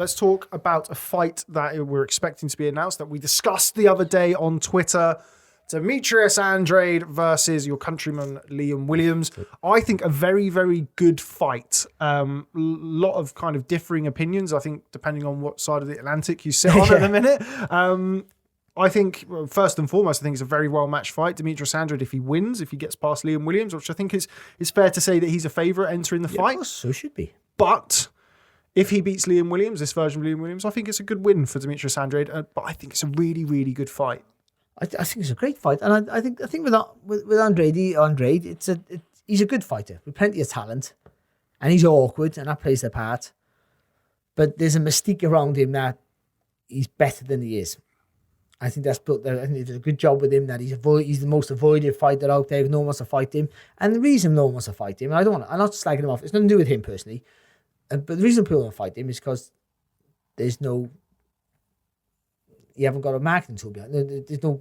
let's talk about a fight that we're expecting to be announced that we discussed the other day on Twitter. Demetrius Andrade versus your countryman Liam Williams. I think a very, very good fight. Lot of kind of differing opinions, I think, depending on what side of the Atlantic you sit on at the minute. I think, first and foremost, I think it's a very well-matched fight. Demetrius Andrade, if he wins, if he gets past Liam Williams, which I think is fair to say that he's a favourite entering the fight. Of course, so should be. But if he beats Liam Williams, this version of Liam Williams, I think it's a good win for Demetrius Andrade. But I think it's a really, really good fight. I think it's a great fight, and I think with Andrade, he's a good fighter with plenty of talent, and he's awkward, and that plays their part. But there's a mystique around him that he's better than he is. I think that's built there. I think they did a good job with him. That he's the most avoided fighter out there. No one wants to fight him, and the reason no one wants to fight him, I'm not slagging him off. It's nothing to do with him personally, but the reason people don't fight him is because you haven't got a marketing tool behind. There's no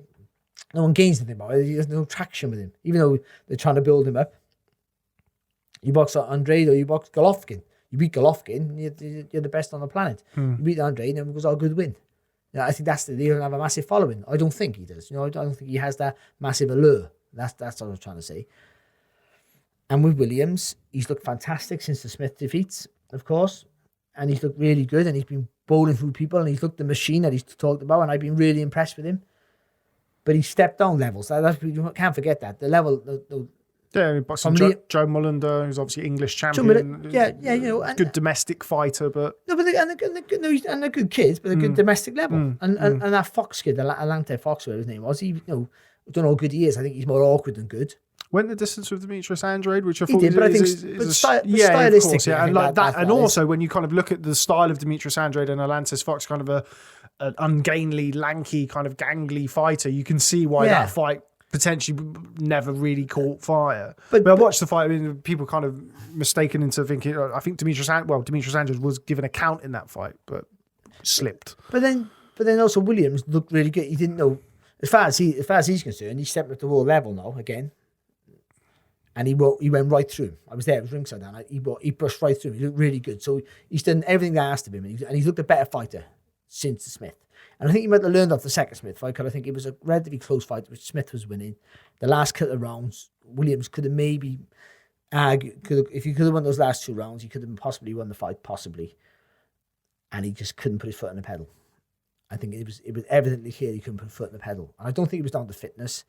one gains anything about it. There's no traction with him, even though they're trying to build him up. You box Andrade or you box Golovkin. You beat Golovkin, you're the best on the planet. You beat Andrade, and it was a good win. I think he doesn't have a massive following. I don't think he does. I don't think he has that massive allure. That's what I was trying to say. And with Williams, he's looked fantastic since the Smith defeats, of course, and he's looked really good, and he's been bowling through people, and he's looked the machine that he's talked about, and I've been really impressed with him. But he stepped down levels. You can't forget that. The level... boxing Joe Mullender, who's obviously English champion. And good domestic fighter, but... No, but they're good kids, but they're good domestic level. And that Fox kid, Alante Fox, whatever his name was, I don't know how good he is. I think he's more awkward than good. Went the distance with Demetrius Andrade, which I he thought did, but I think stylistically, and like that, and also when you kind of look at the style of Demetrius Andrade and Alantis Fox, kind of an ungainly, lanky, kind of gangly fighter, you can see why that fight potentially never really caught fire. But I watched the fight, people kind of mistaken into thinking, I think Demetrius Andrade was given a count in that fight, but slipped. But then also Williams looked really good. He didn't know, as far as he's concerned, he's stepping up to world level now again. And he went right through him. I was there, it was ringside, and he brushed right through him. He looked really good. So he's done everything they asked of him, and he's looked a better fighter since the Smith. And I think he might have learned off the second Smith fight, because I think it was a relatively close fight, which Smith was winning. The last couple of rounds, Williams could have maybe if he could have won those last 2 rounds, he could have possibly won the fight, possibly. And he just couldn't put his foot on the pedal. I think it was evidently clear he couldn't put his foot on the pedal. And I don't think it was down to fitness.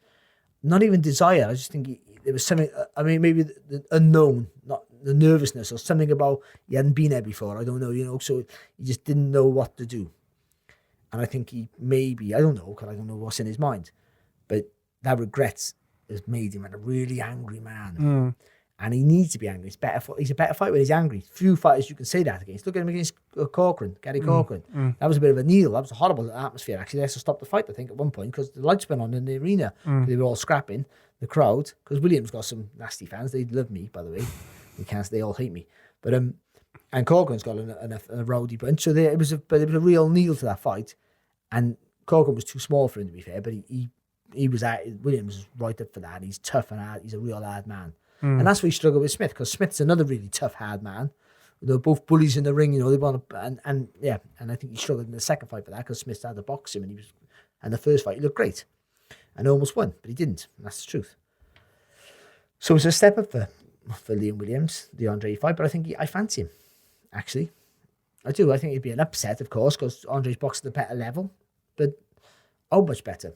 Not even desire. I just think there was something, maybe the unknown, not the nervousness or something about he hadn't been there before. I don't know, so he just didn't know what to do. And I think I don't know, because I don't know what's in his mind, but that regret has made him a really angry man. And he needs to be angry. He's a better fighter when he's angry. Few fighters you can say that against. Look at him against Gary Corcoran. That was a bit of a kneel. That was a horrible atmosphere, actually. They had to stop the fight, I think, at one point, because the lights went on in the arena. They were all scrapping, the crowd, because Williams got some nasty fans. They love me, by the way. They all hate me. But and Corcoran's got a rowdy bunch. So it was a real kneel to that fight. And Corcoran was too small for him, to be fair, but Williams was right up for that. He's tough and hard. He's a real hard man. And that's where he struggled with Smith, because Smith's another really tough, hard man. They're both bullies in the ring, they want to, and I think he struggled in the second fight for that, because Smith had to box him, and the first fight he looked great, and almost won, but he didn't, and that's the truth. So it's a step up for Liam Williams, the Andre fight, but I fancy him, actually. I do. I think it'd be an upset, of course, because Andre's boxing at a better level, but how much better?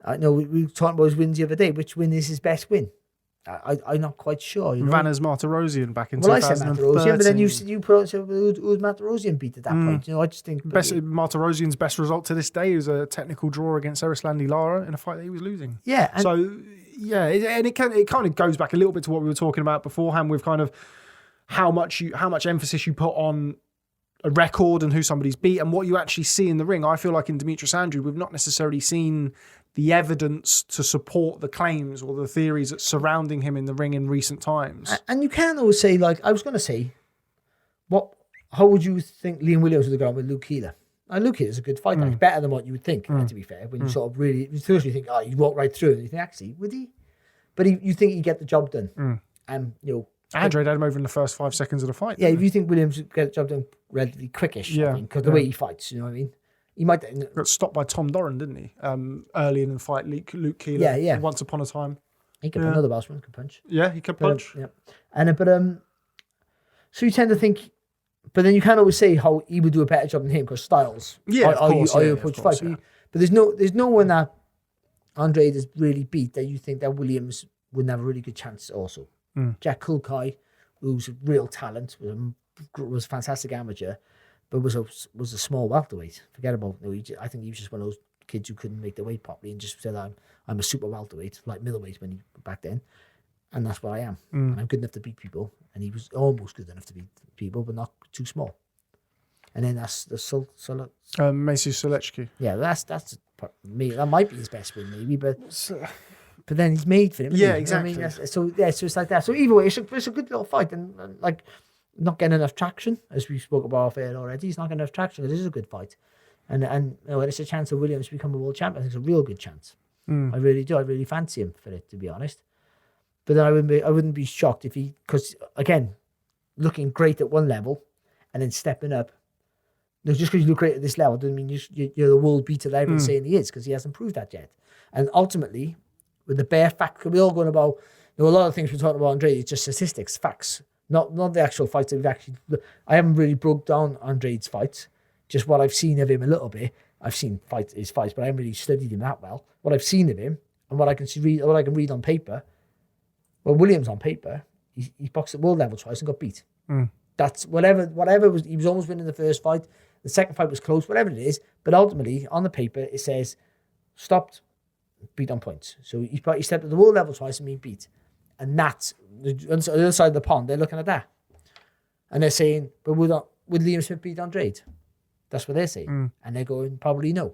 I know we were talking about his wins the other day. Which win is his best win? I'm not quite sure. Vanna's Martirosyan back in 2013. I said Martirosyan, but then you put who's Martirosyan beat at that point. I just think Martirosyan's best result to this day was a technical draw against Erislandy Lara in a fight that he was losing. Yeah. It kind of goes back a little bit to what we were talking about beforehand with kind of how much emphasis you put on a record and who somebody's beat and what you actually see in the ring. I feel like in Demetrius Andrade, we've not necessarily seen the evidence to support the claims or the theories that's surrounding him in the ring in recent times. And you can't always say, I was going to say, how would you think Liam Williams would have gone with Luke Keeler? Luke Keeler's a good fighter. He's better than what you would think, to be fair, when you sort of really, first you think, he'd walk right through, and you think, actually, would he? But you think he'd get the job done. And, Andrade had him over in the first 5 seconds of the fight. Yeah, if you think Williams would get the job done relatively quickish, I think, because the way he fights, you know what I mean? He might got stopped by Tom Doran, didn't he? Early in the fight, Luke Keeler. Yeah. Once upon a time. He could another Welshman could punch. Yeah, he could punch. So you tend to think, but then you can't always say how he would do a better job than him because styles. Yeah, of course. You approach fight. But there's no one that Andrade has really beat that you think that Williams wouldn't have a really good chance also. Jack Kulkai, who's a real talent, was a fantastic amateur, but was a small welterweight. Forget about I think he was just one of those kids who couldn't make the weight properly and just said I'm a super welterweight, like middleweight when he back then, and that's what I am. And I'm good enough to beat people, and he was almost good enough to beat people, but not too small. And then that's the Macy Solecki. Yeah, that's me. That might be his best win, maybe, but then he's made for him. Yeah, exactly. I mean, so it's like that. So either way, it's a good little fight, and like not getting enough traction, as we spoke about off air already. He's not getting enough traction. It is a good fight, and it's a chance of Williams to become a world champion. I think it's a real good chance. I really do. I really fancy him for it, to be honest. But then I wouldn't be shocked if because again, looking great at one level, and then stepping up. No, just because you look great at this level doesn't mean you're the world beater that everyone's saying he is, because he hasn't proved that yet. And ultimately, with the bare fact, we're all going about, a lot of things we're talking about Andrade, it's just statistics, facts, not the actual fights that we've actually. I haven't really broke down Andrade's fights, just what I've seen of him a little bit. I've seen his fights, but I haven't really studied him that well. What I've seen of him and what I can read on paper. Well, Williams on paper, he boxed at world level twice and got beat. That's whatever was. He was almost winning the first fight. The second fight was close, whatever it is. But ultimately, on the paper, it says stopped, beat on points. So he stepped at the world level twice and been beat. And that's on the other side of the pond. They're looking at that, and they're saying, "But would Liam Smith beat Andrade?" That's what they're saying, and they're going, "Probably no."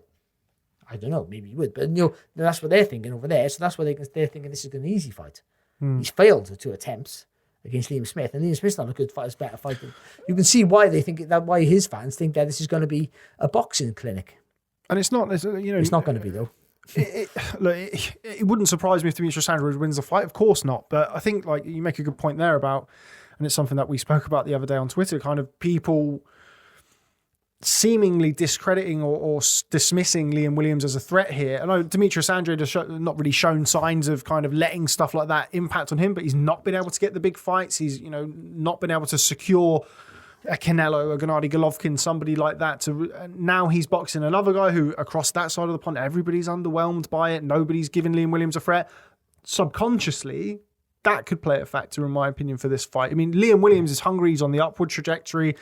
I don't know. Maybe he would, but that's what they're thinking over there. So that's what they're thinking. This is an easy fight. He's failed 2 attempts against Liam Smith, and Liam Smith's not a good fight, it's a better fight. You can see why they think that, why his fans think that this is going to be a boxing clinic. And it's not, it's not going to be though. It wouldn't surprise me if Demetrius Andrade wins the fight, of course not. But I think like you make a good point there about, and it's something that we spoke about the other day on Twitter, kind of people seemingly discrediting or dismissing Liam Williams as a threat here. I know Demetrius Andrade has not really shown signs of kind of letting stuff like that impact on him, but he's not been able to get the big fights. He's, not been able to secure a Canelo, a Gennady Golovkin, somebody like that. Now he's boxing another guy who, across that side of the pond, everybody's underwhelmed by it. Nobody's giving Liam Williams a threat. Subconsciously, that could play a factor, in my opinion, for this fight. I mean, Liam Williams is hungry. He's on the upward trajectory.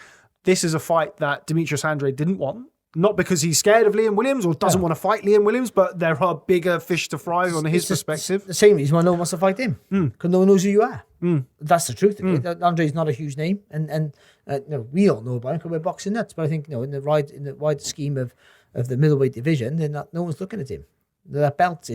This is a fight that Demetrius Andrade didn't want. Not because he's scared of Liam Williams or doesn't want to fight Liam Williams, but there are bigger fish to fry on his perspective. The same reason why no one wants to fight him, because no one knows who you are. That's the truth of it. Andre's not a huge name, and we all know about him because we're boxing nuts. But I think in the wider scheme of the middleweight division, no one's looking at him. That belt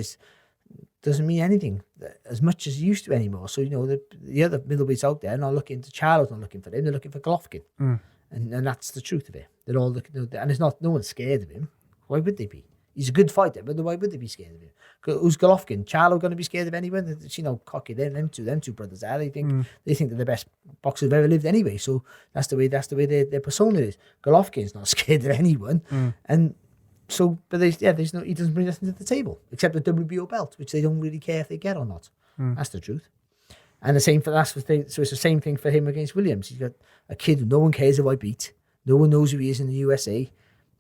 doesn't mean anything as much as it used to anymore. So the other middleweights out there are not looking to Charlo's, not looking for him. They're looking for Golovkin. And that's the truth of it. They're all looking, and it's not. No one's scared of him. Why would they be? He's a good fighter, but why would they be scared of him? Who's Golovkin? Charlo going to be scared of anyone? Cocky. Them two brothers are. They think they're the best boxers who've ever lived anyway. So that's the way their persona is. Golovkin's not scared of anyone, and so he doesn't bring nothing to the table except the WBO belt, which they don't really care if they get or not. That's the truth. And the same for so it's the same thing for him against Williams. He's got a kid who no one cares who I beat. No one knows who he is in the USA,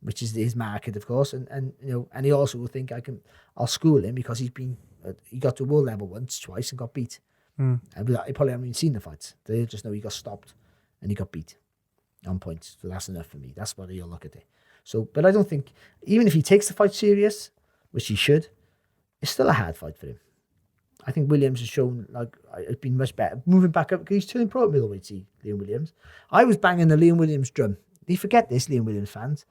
which is his market, of course. And he also will think I'll school him because he got to world level twice and got beat. And he probably haven't even seen the fights. They just know he got stopped and he got beat on points. So that's enough for me. That's what he'll look at it. So, but I don't think, even if he takes the fight serious, which he should, it's still a hard fight for him. I think Williams has shown it's been much better. Moving back up, because he's turning pro at middleweight, Liam Williams. I was banging the Liam Williams drum. They forget this, Liam Williams fans.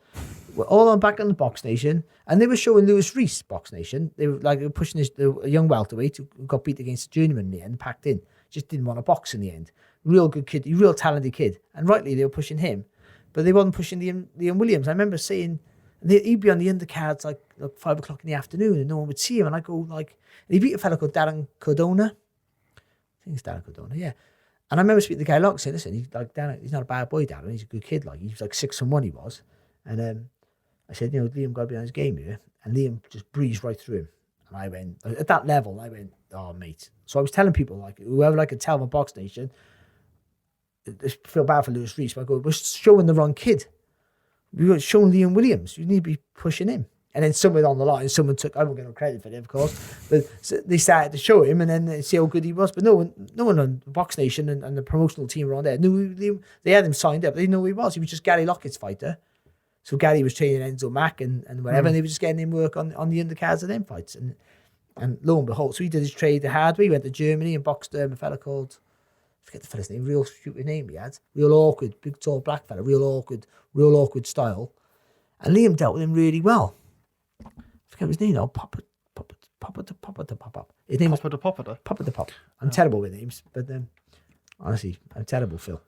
We're all back on the Box Nation, and they were showing Lewis Reese Box Nation. They were pushing a young welterweight who got beat against a journeyman in the end, packed in. Just didn't want to box in the end. Real good kid, real talented kid. And rightly, they were pushing him, but they wasn't pushing Liam Williams. I remember saying, he'd be on the undercards like 5 o'clock in the afternoon, and no one would see him. And I go and he beat a fella called Darren Cardona. I think it's Darren Cardona, yeah. And I remember speaking to the guy, look, saying, listen, he's like, Dan, he's not a bad boy, Dan. He's a good kid. Like, he was like 6'1", he was. And I said, you know, Liam got to be on his game here. And Liam just breezed right through him. And I went, at that level, I went, oh, mate. So I was telling people, like, whoever I could tell from Box Nation, I feel bad for Lewis Reese, but I go, we're showing the wrong kid. We were showing Liam Williams. You need to be pushing him. And then somewhere on the line, someone took, I won't get no credit for it, of course, but they started to show him and then see how good he was. But no one on Box Nation and the promotional team around there knew Liam. They had him signed up. They didn't know who he was. He was just Gary Lockett's fighter. So Gary was training Enzo Mack and whatever, and they were just getting him work on the undercards of them fights. And lo and behold, so he did his trade the hard way. He went to Germany and boxed a fella called, I forget the fella's name, real stupid name he had. Real awkward, big tall black fella, real awkward style. And Liam dealt with him really well. I forget his name now. Papa. His name was Papa. I'm terrible with names, but honestly, I'm terrible, Phil.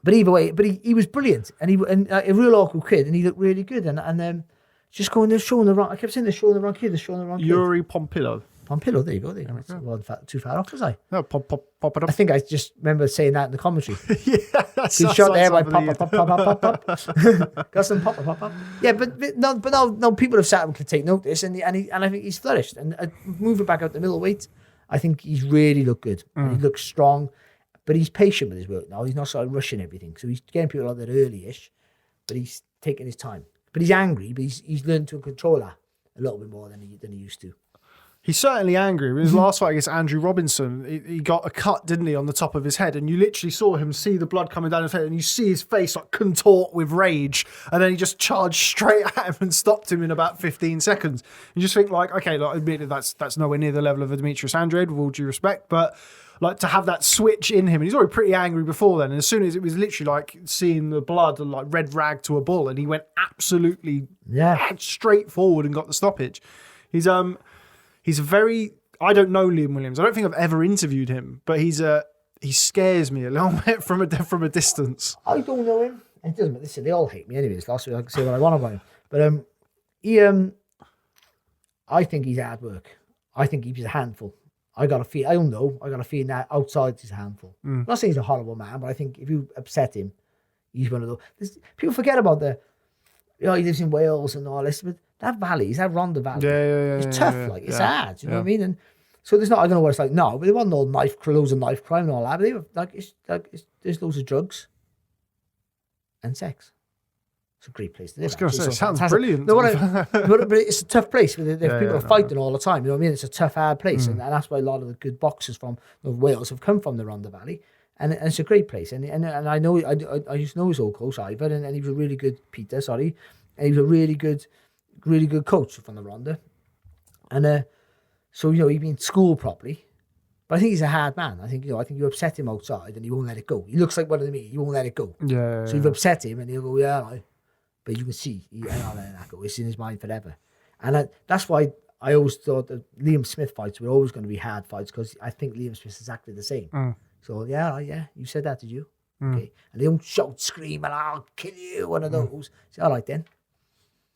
But either way, he was brilliant, and a real awkward kid, and he looked really good, and just going there showing the wrong. I kept saying they're showing the wrong kid. Yuri Pompillo. Pompillo, there you go. I wasn't too far off, was I? No, pop it up. I think I just remember saying that in the commentary. Yeah, that's He's shot there by pop. Got some pop. Yeah, but no. People have sat and can take notice, and I think he's flourished. And moving back out to middleweight, I think he's really looked good. He looks strong, but he's patient with his work now. He's not sort of rushing everything, so he's getting people out there early-ish, but he's taking his time. But he's angry, but he's learned to control that a little bit more than he used to. He's certainly angry. In his last fight against Andrew Robinson, he got a cut, didn't he, on the top of his head, and you literally saw him see the blood coming down his head, and you see his face like contort with rage, and then he just charged straight at him and stopped him in about 15 seconds. You just think like, okay, like, admittedly that's nowhere near the level of a Demetrius Andrade, with all due respect, but like to have that switch in him, and he's already pretty angry before then, and as soon as it was literally like seeing the blood and like red rag to a bull, and he went absolutely straight forward and got the stoppage. He's a very, I don't know Liam Williams. I don't think I've ever interviewed him, but he scares me a little bit from a distance. I don't know him. It doesn't matter. Listen, they all hate me anyway. It's last week I can say what I want about him. But I think he's hard work. I think he's a handful. I got a feeling that outside he's a handful. I'm not saying he's a horrible man, but I think if you upset him, he's one of those. People forget about he lives in Wales and all this, but that valley, is that Rhondda Valley? Yeah. It's tough, it's hard. You know what I mean? And so there's not. I don't know what it's like now, but there wasn't all loads of knife crime and all that. But they were there's loads of drugs and sex. It's a great place to live. I was going to say, it sounds brilliant. No, but it's a tough place. People are fighting all the time. You know what I mean? It's a tough, hard place, and that's why a lot of the good boxers from Wales have come from the Rhondda Valley. And it's a great place. And I know I used to know his old coach Ivan, and he was a really good and he was a really good coach from the Rhondda. And so he'd been schooled properly. But I think he's a hard man. I think you upset him outside and he won't let it go. He looks like one of me. He won't let it go. Yeah. So you've upset him and he'll go, yeah, but you can see he's not letting that go. It's in his mind forever. And that's why I always thought that Liam Smith fights were always going to be hard fights, because I think Liam Smith is exactly the same. So yeah, you said that, did you? Okay. And they don't shout, scream, and I'll kill you, one of those. So all right then.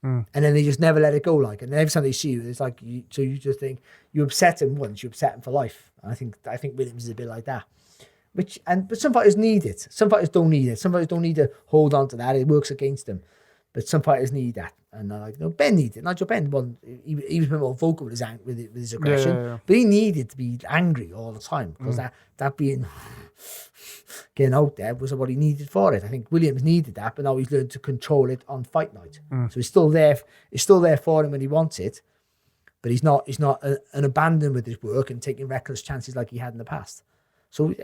And then they just never let it go. And every time they see you, it's like you just think you upset him once, you upset him for life. And I think Williams is a bit like that. But some fighters need it. Some fighters don't need it. Some fighters don't need to hold on to that. It works against them. But some fighters need that. And Ben needed it. Nigel Ben, he was a bit more vocal with his aggression. Yeah. But he needed to be angry all the time, because that being getting out there was what he needed for it. I think Williams needed that, but now he's learned to control it on fight night. So it's still there. It's still there for him when he wants it, but he's not an abandon with his work and taking reckless chances like he had in the past. So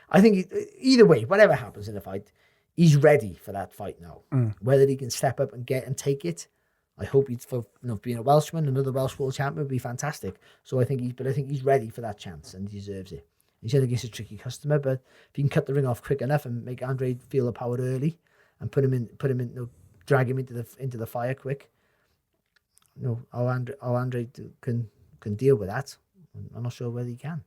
I think either way, whatever happens in the fight, he's ready for that fight now. Whether he can step up and take it, I hope he's for being a Welshman, another Welsh world champion would be fantastic. So I think he's ready for that chance and he deserves it. He's in against a tricky customer, but if you can cut the ring off quick enough and make Andrade feel the power early and drag him into the fire quick, how Andrade can deal with that. I'm not sure whether he can.